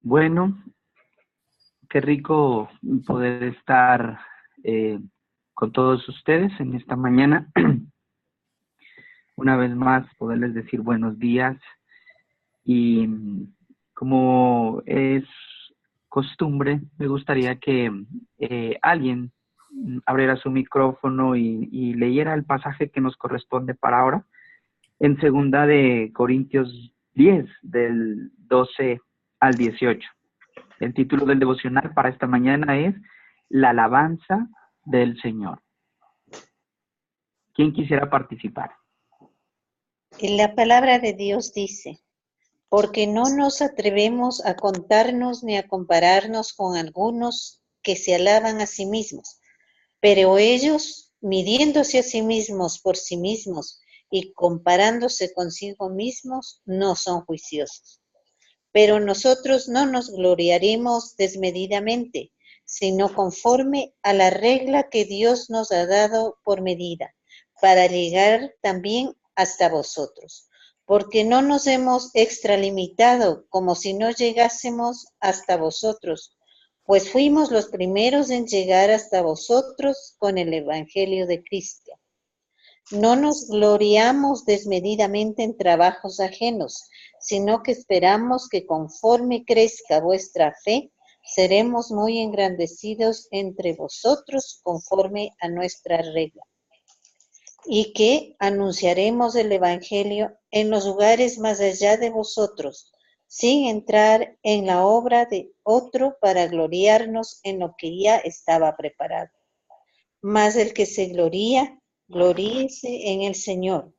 Bueno, qué rico poder estar con todos ustedes en esta mañana. Una vez más, poderles decir buenos días y como es costumbre, me gustaría que alguien abriera su micrófono y leyera el pasaje que nos corresponde para ahora, en segunda de Corintios 10, del 12 al 18. El título del devocional para esta mañana es La alabanza del Señor. ¿Quién quisiera participar? En la palabra de Dios dice, porque no nos atrevemos a contarnos ni a compararnos con algunos que se alaban a sí mismos, pero ellos, midiéndose a sí mismos por sí mismos y comparándose consigo mismos, no son juiciosos. Pero nosotros no nos gloriaremos desmedidamente, sino conforme a la regla que Dios nos ha dado por medida, para llegar también hasta vosotros. Porque no nos hemos extralimitado como si no llegásemos hasta vosotros, pues fuimos los primeros en llegar hasta vosotros con el Evangelio de Cristo. No nos gloriamos desmedidamente en trabajos ajenos, sino que esperamos que conforme crezca vuestra fe, seremos muy engrandecidos entre vosotros conforme a nuestra regla. Y que anunciaremos el Evangelio en los lugares más allá de vosotros, sin entrar en la obra de otro para gloriarnos en lo que ya estaba preparado. Mas el que se gloría, gloríese en el Señor,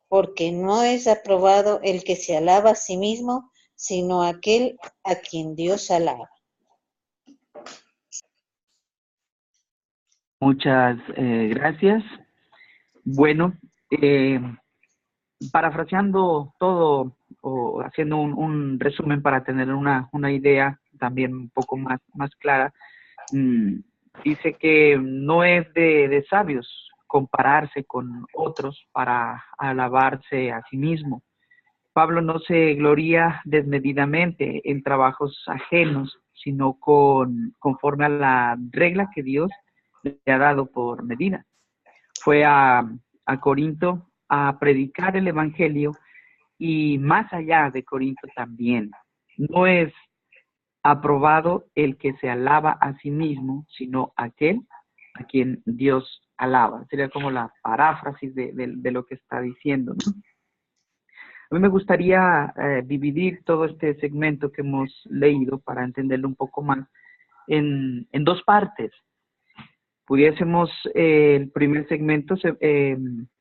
porque no es aprobado el que se alaba a sí mismo, sino aquel a quien Dios alaba. Muchas gracias. Bueno, eh, parafraseando todo o haciendo un resumen para tener una idea también un poco más clara, dice que no es de sabios compararse con otros para alabarse a sí mismo. Pablo no se gloría desmedidamente en trabajos ajenos, sino conforme a la regla que Dios le ha dado por medida. Fue a Corinto a predicar el Evangelio y más allá de Corinto también. No es aprobado el que se alaba a sí mismo, sino aquel a quien Dios alaba. Sería como la paráfrasis de lo que está diciendo, ¿no? A mí me gustaría dividir todo este segmento que hemos leído para entenderlo un poco más en dos partes. Pudiésemos el primer segmento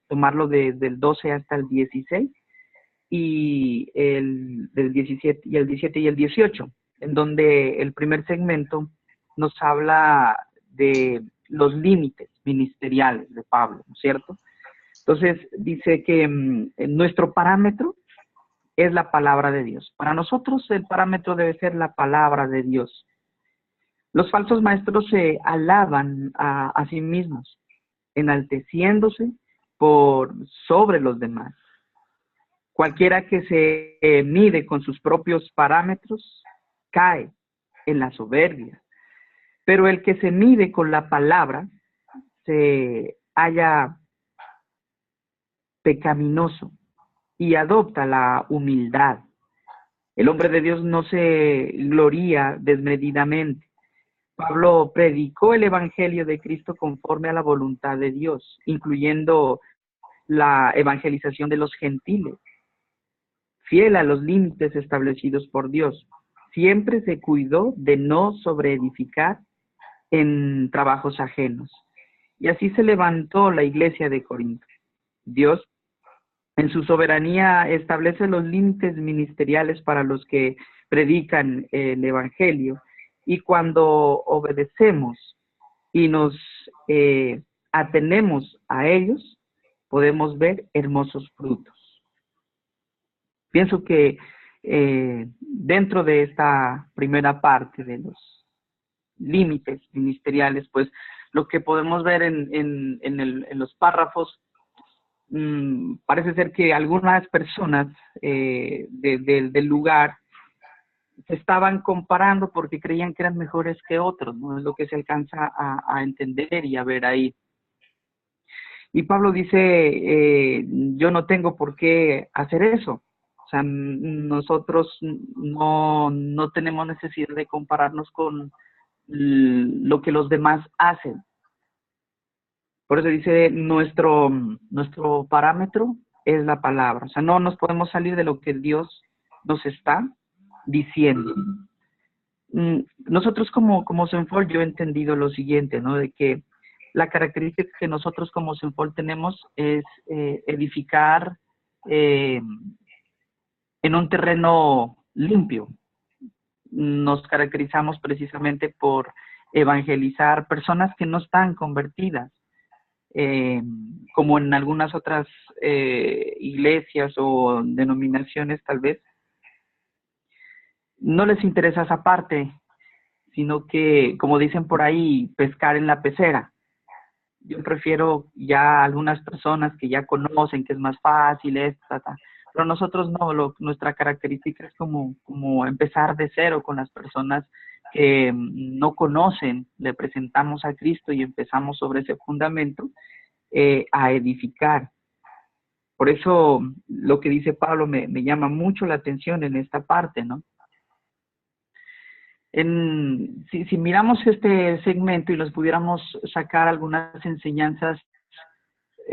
tomarlo del 12 hasta el 16 y del 17 y el 17 y el 18, en donde el primer segmento nos habla de los límites ministeriales de Pablo, ¿no es cierto? Entonces dice que nuestro parámetro es la palabra de Dios. Para nosotros el parámetro debe ser la palabra de Dios. Los falsos maestros se alaban a sí mismos, enalteciéndose por sobre los demás. Cualquiera que se mide con sus propios parámetros cae en la soberbia, pero el que se mide con la palabra se halla pecaminoso y adopta la humildad. El hombre de Dios no se gloría desmedidamente. Pablo predicó el Evangelio de Cristo conforme a la voluntad de Dios, incluyendo la evangelización de los gentiles, fiel a los límites establecidos por Dios. Siempre se cuidó de no sobreedificar en trabajos ajenos. Y así se levantó la iglesia de Corinto. Dios, en su soberanía, establece los límites ministeriales para los que predican el Evangelio. Y cuando obedecemos y nos atenemos a ellos, podemos ver hermosos frutos. Pienso que dentro de esta primera parte de los límites ministeriales, pues lo que podemos ver en los párrafos, parece ser que algunas personas del lugar se estaban comparando porque creían que eran mejores que otros, ¿no? Es lo que se alcanza a entender y a ver ahí. Y Pablo dice, yo no tengo por qué hacer eso. O sea, nosotros no tenemos necesidad de compararnos con lo que los demás hacen. Por eso dice, nuestro parámetro es la palabra. O sea, no nos podemos salir de lo que Dios nos está diciendo. Nosotros como Senfol, yo he entendido lo siguiente, ¿no? De que la característica que nosotros como Senfol tenemos es edificar en un terreno limpio. Nos caracterizamos precisamente por evangelizar personas que no están convertidas, como en algunas otras iglesias o denominaciones tal vez. No les interesa esa parte, sino que, como dicen por ahí, pescar en la pecera. Yo prefiero ya algunas personas que ya conocen que es más fácil, pero nosotros no, nuestra característica es como empezar de cero con las personas que no conocen, le presentamos a Cristo y empezamos sobre ese fundamento a edificar. Por eso lo que dice Pablo me llama mucho la atención en esta parte, ¿no? Si miramos este segmento y nos pudiéramos sacar algunas enseñanzas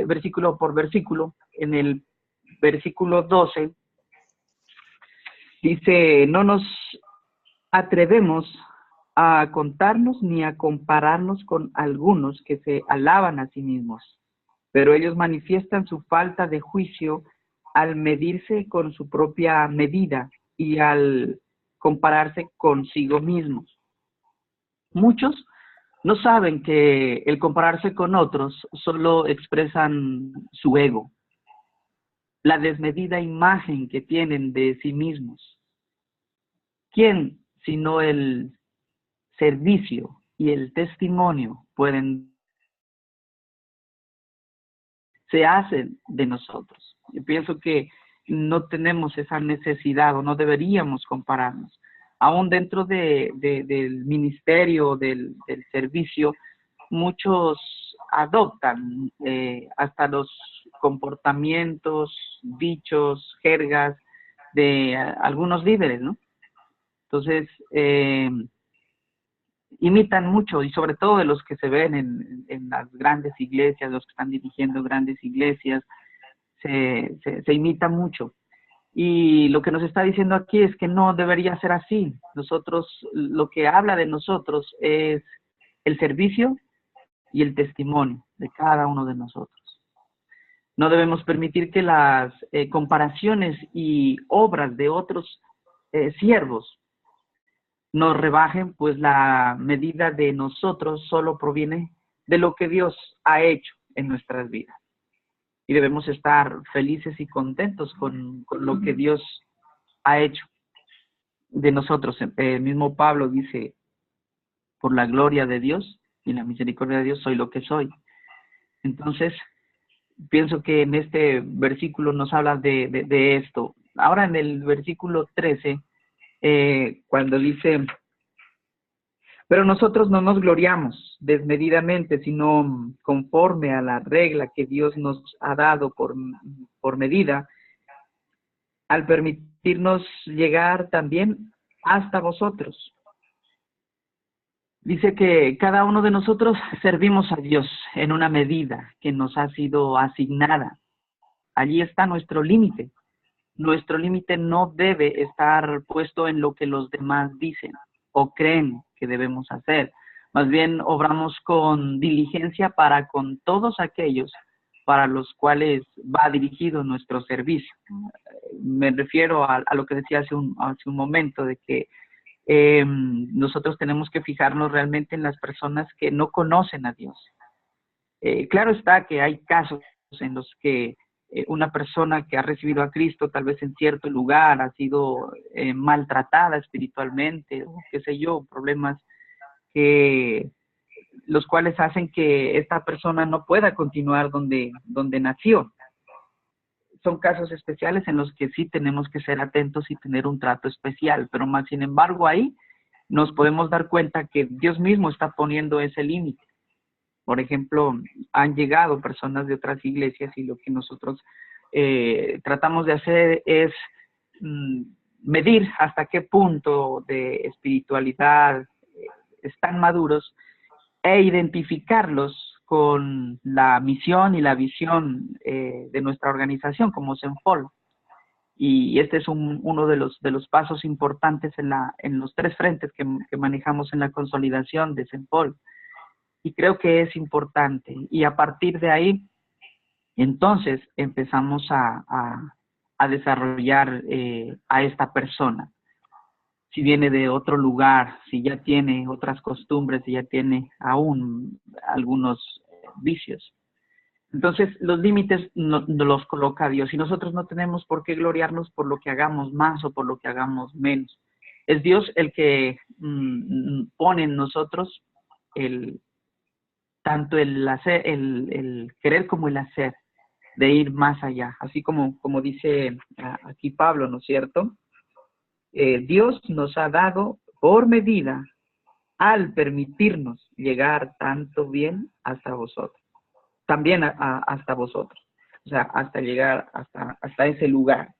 versículo por versículo, en el versículo 12 dice, no nos atrevemos a contarnos ni a compararnos con algunos que se alaban a sí mismos, pero ellos manifiestan su falta de juicio al medirse con su propia medida y al compararse consigo mismos. Muchos no saben que el compararse con otros solo expresan su ego, la desmedida imagen que tienen de sí mismos. ¿Quién, sino el servicio y el testimonio, se hacen de nosotros? Yo pienso que no tenemos esa necesidad o no deberíamos compararnos. Aún dentro del ministerio, del servicio, muchos adoptan hasta los comportamientos, dichos, jergas de algunos líderes, ¿no? Entonces, imitan mucho, y sobre todo de los que se ven en las grandes iglesias, los que están dirigiendo grandes iglesias, se imita mucho. Y lo que nos está diciendo aquí es que no debería ser así. Nosotros, lo que habla de nosotros es el servicio y el testimonio de cada uno de nosotros. No debemos permitir que las comparaciones y obras de otros siervos nos rebajen, pues la medida de nosotros solo proviene de lo que Dios ha hecho en nuestras vidas. Y debemos estar felices y contentos con lo que Dios ha hecho de nosotros. El mismo Pablo dice, por la gloria de Dios y la misericordia de Dios soy lo que soy. Entonces, pienso que en este versículo nos habla de esto. Ahora en el versículo 13, cuando dice, pero nosotros no nos gloriamos desmedidamente, sino conforme a la regla que Dios nos ha dado por medida, al permitirnos llegar también hasta vosotros. Dice que cada uno de nosotros servimos a Dios en una medida que nos ha sido asignada. Allí está nuestro límite. Nuestro límite no debe estar puesto en lo que los demás dicen o creen que debemos hacer. Más bien obramos con diligencia para con todos aquellos para los cuales va dirigido nuestro servicio. Me refiero a lo que decía hace un momento, de que nosotros tenemos que fijarnos realmente en las personas que no conocen a Dios. Claro está que hay casos en los que una persona que ha recibido a Cristo tal vez en cierto lugar ha sido maltratada espiritualmente, o qué sé yo, problemas que los cuales hacen que esta persona no pueda continuar donde nació. son casos especiales en los que sí tenemos que ser atentos y tener un trato especial, pero más sin embargo ahí nos podemos dar cuenta que Dios mismo está poniendo ese límite. Por ejemplo, han llegado personas de otras iglesias y lo que nosotros tratamos de hacer es medir hasta qué punto de espiritualidad están maduros e identificarlos con la misión y la visión de nuestra organización como Senfol. Y este es uno de los pasos importantes en los 3 frentes que manejamos en la consolidación de Senfol. Y creo que es importante. Y a partir de ahí, entonces empezamos a desarrollar a esta persona. Si viene de otro lugar, si ya tiene otras costumbres, si ya tiene aún algunos vicios. Entonces, los límites no los coloca Dios y nosotros no tenemos por qué gloriarnos por lo que hagamos más o por lo que hagamos menos. Es Dios el que pone en nosotros tanto el querer como el hacer, de ir más allá. Así como dice aquí Pablo, ¿no es cierto? Dios nos ha dado por medida al permitirnos llegar tanto bien hasta vosotros, también hasta vosotros, o sea, hasta llegar hasta ese lugar,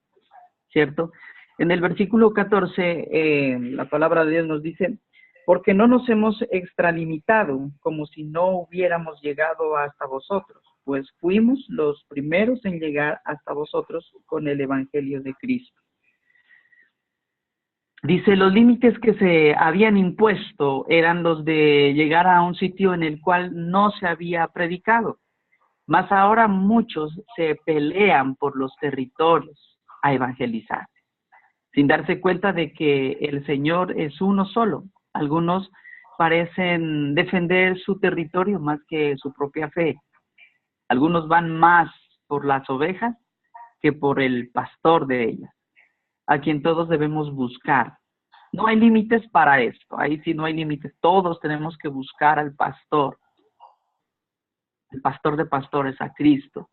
¿cierto? En el versículo 14, la palabra de Dios nos dice, porque no nos hemos extralimitado como si no hubiéramos llegado hasta vosotros, pues fuimos los primeros en llegar hasta vosotros con el Evangelio de Cristo. Dice, los límites que se habían impuesto eran los de llegar a un sitio en el cual no se había predicado. Mas ahora muchos se pelean por los territorios a evangelizar, sin darse cuenta de que el Señor es uno solo. Algunos parecen defender su territorio más que su propia fe. Algunos van más por las ovejas que por el pastor de ellas, a quien todos debemos buscar. No hay límites para esto, ahí sí no hay límites. Todos tenemos que buscar al pastor, el pastor de pastores, a Cristo.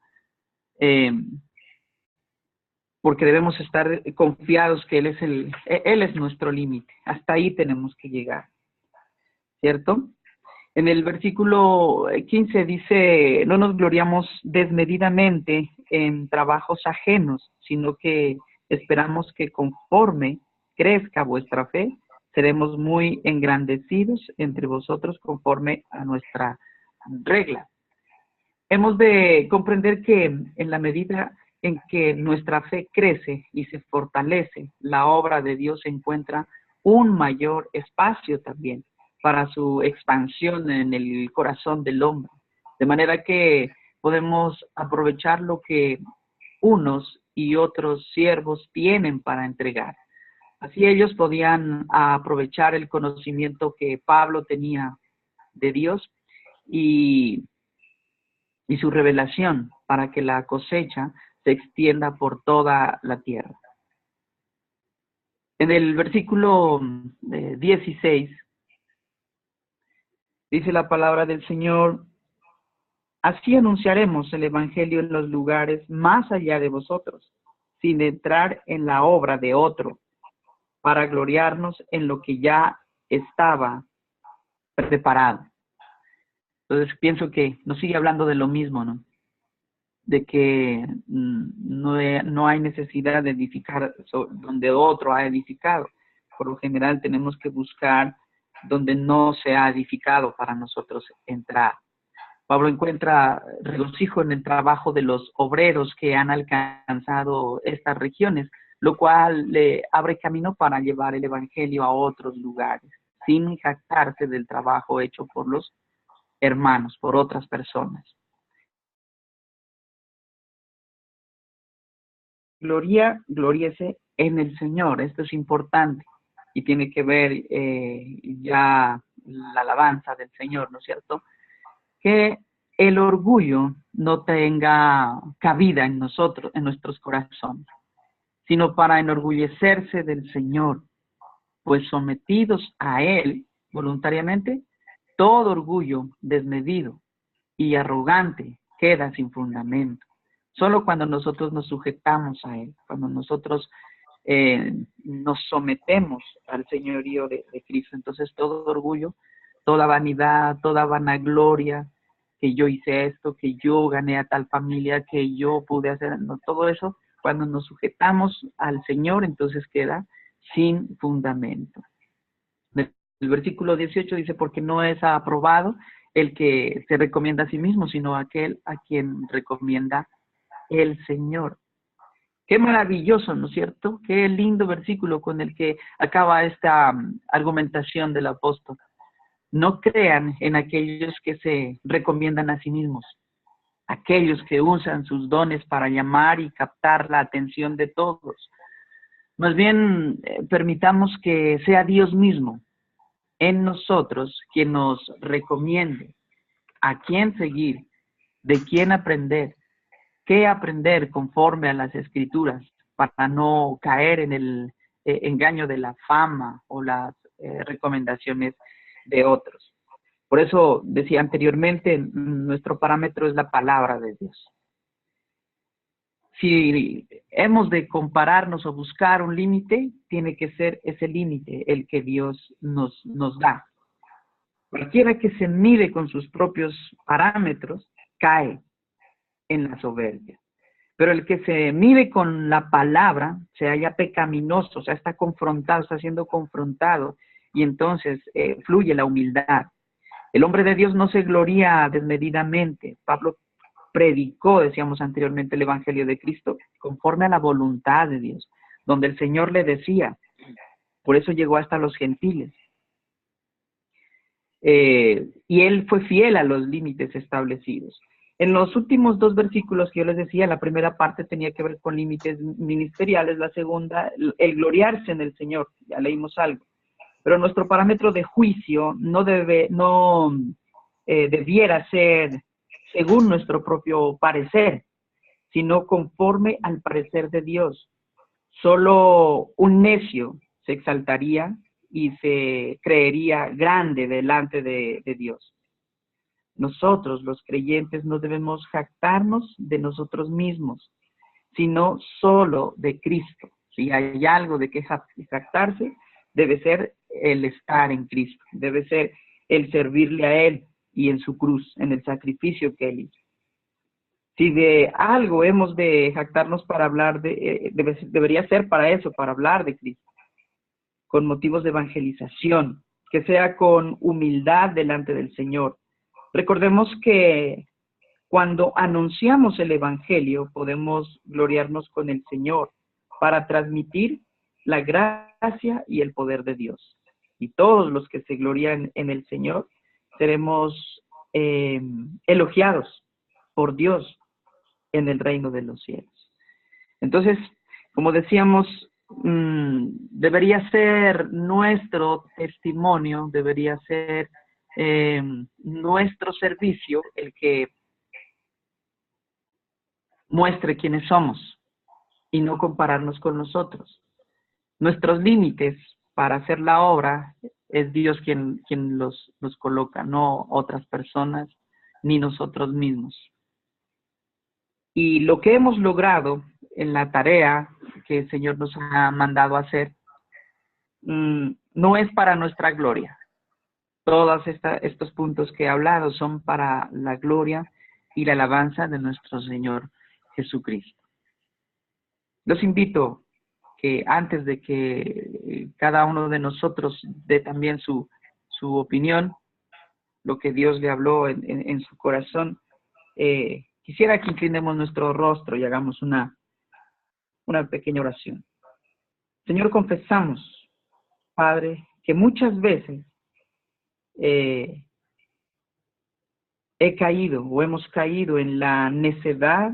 Porque debemos estar confiados que Él es nuestro límite. Hasta ahí tenemos que llegar, ¿cierto? En el versículo 15 dice, no nos gloriamos desmedidamente en trabajos ajenos, sino que esperamos que conforme crezca vuestra fe, seremos muy engrandecidos entre vosotros conforme a nuestra regla. Hemos de comprender que en la medida en que nuestra fe crece y se fortalece, la obra de Dios encuentra un mayor espacio también para su expansión en el corazón del hombre. De manera que podemos aprovechar lo que unos y otros siervos tienen para entregar. Así ellos podían aprovechar el conocimiento que Pablo tenía de Dios y su revelación para que la cosecha se extienda por toda la tierra. En el versículo 16 dice la palabra del Señor, así anunciaremos el Evangelio en los lugares más allá de vosotros, sin entrar en la obra de otro, para gloriarnos en lo que ya estaba preparado. Entonces pienso que nos sigue hablando de lo mismo, ¿no? De que no hay necesidad de edificar donde otro ha edificado. Por lo general tenemos que buscar donde no se ha edificado para nosotros entrar. Pablo encuentra regocijo en el trabajo de los obreros que han alcanzado estas regiones, lo cual le abre camino para llevar el evangelio a otros lugares, sin jactarse del trabajo hecho por los hermanos, por otras personas. Gloríese en el Señor. Esto es importante y tiene que ver ya la alabanza del Señor, ¿no es cierto? Que el orgullo no tenga cabida en nosotros, en nuestros corazones, sino para enorgullecerse del Señor, pues sometidos a Él voluntariamente, todo orgullo desmedido y arrogante queda sin fundamento, Solo cuando nosotros nos sujetamos a Él, cuando nosotros nos sometemos al señorío de Cristo. Entonces todo orgullo, toda vanidad, toda vanagloria, que yo hice esto, que yo gané a tal familia, que yo pude hacer, no, todo eso, cuando nos sujetamos al Señor, entonces queda sin fundamento. El versículo 18 dice, porque no es aprobado el que se recomienda a sí mismo, sino aquel a quien recomienda el Señor. Qué maravilloso, ¿no es cierto? Qué lindo versículo con el que acaba esta argumentación del apóstol. No crean en aquellos que se recomiendan a sí mismos, aquellos que usan sus dones para llamar y captar la atención de todos. Más bien, permitamos que sea Dios mismo en nosotros quien nos recomiende a quién seguir, de quién aprender, qué aprender conforme a las Escrituras, para no caer en el engaño de la fama o las recomendaciones de otros. Por eso decía anteriormente, nuestro parámetro es la palabra de Dios. Si hemos de compararnos o buscar un límite, tiene que ser ese límite el que Dios nos da. Cualquiera que se mide con sus propios parámetros cae en la soberbia. Pero el que se mide con la palabra se halla pecaminoso, o sea, está confrontado, está siendo confrontado, y entonces fluye la humildad. El hombre de Dios no se gloría desmedidamente. Pablo predicó, decíamos anteriormente, el Evangelio de Cristo conforme a la voluntad de Dios, donde el Señor le decía, por eso llegó hasta los gentiles. Y él fue fiel a los límites establecidos. En los últimos dos versículos que yo les decía, la primera parte tenía que ver con límites ministeriales, la segunda, el gloriarse en el Señor, ya leímos algo. Pero nuestro parámetro de juicio no debiera ser según nuestro propio parecer, sino conforme al parecer de Dios. Solo un necio se exaltaría y se creería grande delante de Dios. Nosotros, los creyentes, no debemos jactarnos de nosotros mismos, sino solo de Cristo. Si hay algo de que jactarse, debe ser el estar en Cristo, debe ser el servirle a Él y en su cruz, en el sacrificio que Él hizo. Si de algo hemos de jactarnos para hablar debería ser para eso, para hablar de Cristo, con motivos de evangelización, que sea con humildad delante del Señor. Recordemos que cuando anunciamos el Evangelio podemos gloriarnos con el Señor para transmitir la gracia y el poder de Dios. Y todos los que se glorían en el Señor seremos elogiados por Dios en el reino de los cielos. Entonces, como decíamos, debería ser nuestro testimonio, debería ser nuestro servicio el que muestre quiénes somos y no compararnos con nosotros. Nuestros límites para hacer la obra es Dios quien los coloca, no otras personas ni nosotros mismos. Y lo que hemos logrado en la tarea que el Señor nos ha mandado a hacer no es para nuestra gloria. Todos estos puntos que he hablado son para la gloria y la alabanza de nuestro Señor Jesucristo. Los invito que antes de que cada uno de nosotros dé también su opinión, lo que Dios le habló en su corazón, quisiera que inclinemos nuestro rostro y hagamos una pequeña oración. Señor, confesamos, Padre, que muchas veces he caído o hemos caído en la necedad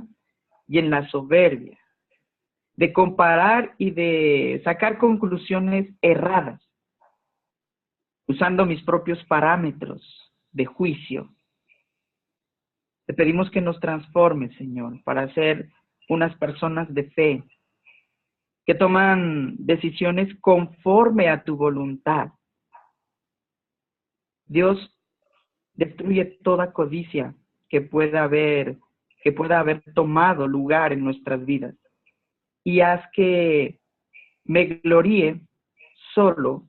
y en la soberbia de comparar y de sacar conclusiones erradas, usando mis propios parámetros de juicio. Te pedimos que nos transformes, Señor, para ser unas personas de fe, que toman decisiones conforme a tu voluntad. Dios, destruye toda codicia que pueda haber que pueda haber tomado lugar en nuestras vidas. Y haz que me gloríe solo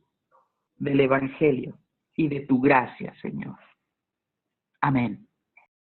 del Evangelio y de tu gracia, Señor. Amén.